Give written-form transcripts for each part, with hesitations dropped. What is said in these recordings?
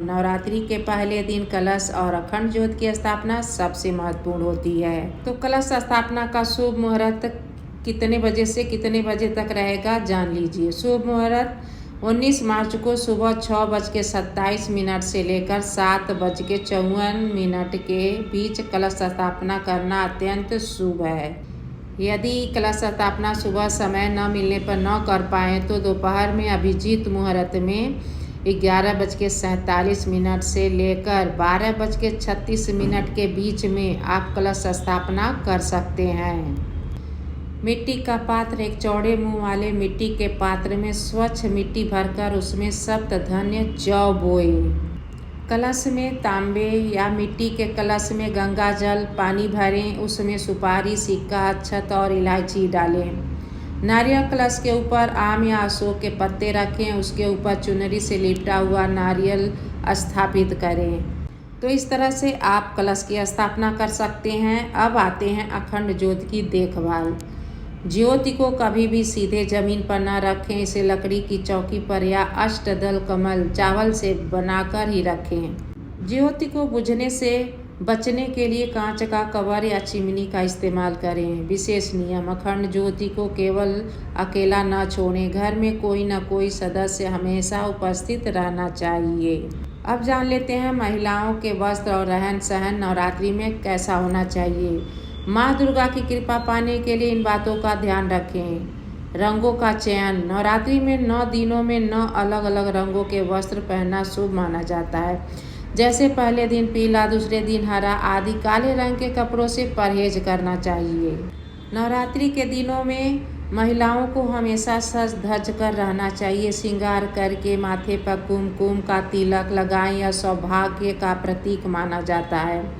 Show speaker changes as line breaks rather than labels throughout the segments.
नवरात्रि के पहले दिन कलश और अखंड ज्योत की स्थापना सबसे महत्वपूर्ण होती है। तो कलश स्थापना का शुभ मुहूर्त कितने बजे से कितने बजे तक रहेगा, जान लीजिए। शुभ मुहूर्त 19 मार्च को सुबह 6:27 से लेकर 7:54 के बीच कलश स्थापना करना अत्यंत शुभ है। यदि कलश स्थापना सुबह समय न मिलने पर न कर पाएँ तो दोपहर में अभिजीत मुहूर्त में 11:47 से लेकर 12:36 के बीच में आप कलश स्थापना कर सकते हैं। मिट्टी का पात्र, एक चौड़े मुंह वाले मिट्टी के पात्र में स्वच्छ मिट्टी भरकर उसमें सप्तधन्य जौ बोए। कलश में तांबे या मिट्टी के कलश में गंगा जल पानी भरें, उसमें सुपारी, सिक्का, अक्षत और इलायची डालें। नारियल कलश के ऊपर आम या अशोक के पत्ते रखें, उसके ऊपर चुनरी से लिपटा हुआ नारियल स्थापित करें। तो इस तरह से आप कलश की स्थापना कर सकते हैं। अब आते हैं अखंड ज्योत की देखभाल। ज्योति को कभी भी सीधे जमीन पर न रखें, इसे लकड़ी की चौकी पर या अष्टदल कमल चावल से बनाकर ही रखें। ज्योति को बुझने से बचने के लिए कांच का कवर या चिमनी का इस्तेमाल करें। विशेष नियम, अखंड ज्योति को केवल अकेला न छोड़ें, घर में कोई न कोई सदस्य हमेशा उपस्थित रहना चाहिए। अब जान लेते हैं महिलाओं के वस्त्र और रहन सहन नवरात्रि में कैसा होना चाहिए। माँ दुर्गा की कृपा पाने के लिए इन बातों का ध्यान रखें। रंगों का चयन, नवरात्रि में 9 दिनों में 9 अलग अलग रंगों के वस्त्र पहनना शुभ माना जाता है। जैसे पहले दिन पीला, दूसरे दिन हरा आदि। काले रंग के कपड़ों से परहेज करना चाहिए। नवरात्रि के दिनों में महिलाओं को हमेशा सज धज कर रहना चाहिए। श्रृंगार करके माथे पर कुमकुम का तिलक लगाएं, यह सौभाग्य का प्रतीक माना जाता है।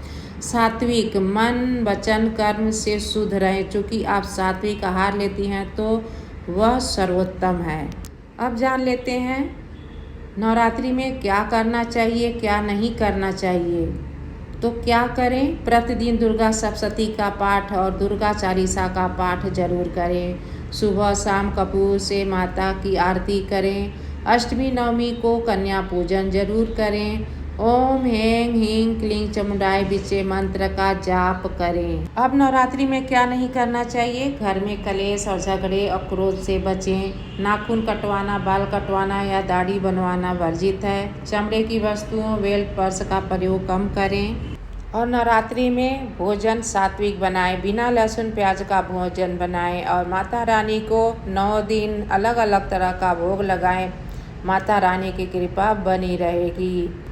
सात्विक, मन वचन कर्म से शुद्ध रहें। चूँकि आप सात्विक आहार लेती हैं तो वह सर्वोत्तम है। अब जान लेते हैं नवरात्रि में क्या करना चाहिए, क्या नहीं करना चाहिए। तो क्या करें, प्रतिदिन दुर्गा सप्तशती का पाठ और दुर्गा चालीसा का पाठ जरूर करें। सुबह शाम कपूर से माता की आरती करें। अष्टमी नवमी को कन्या पूजन जरूर करें। ओम हें हीं क्लीं चामुंडाय विचे मंत्र का जाप करें। अब नवरात्रि में क्या नहीं करना चाहिए। घर में कलेश और झगड़े और क्रोध से बचें। नाखून कटवाना, बाल कटवाना या दाढ़ी बनवाना वर्जित है। चमड़े की वस्तुओं, बेल्ट, पर्स का प्रयोग कम करें। और नवरात्रि में भोजन सात्विक बनाएं, बिना लहसुन प्याज का भोजन बनाएं और माता रानी को 9 दिन अलग अलग तरह का भोग लगाएं। माता रानी की कृपा बनी रहेगी।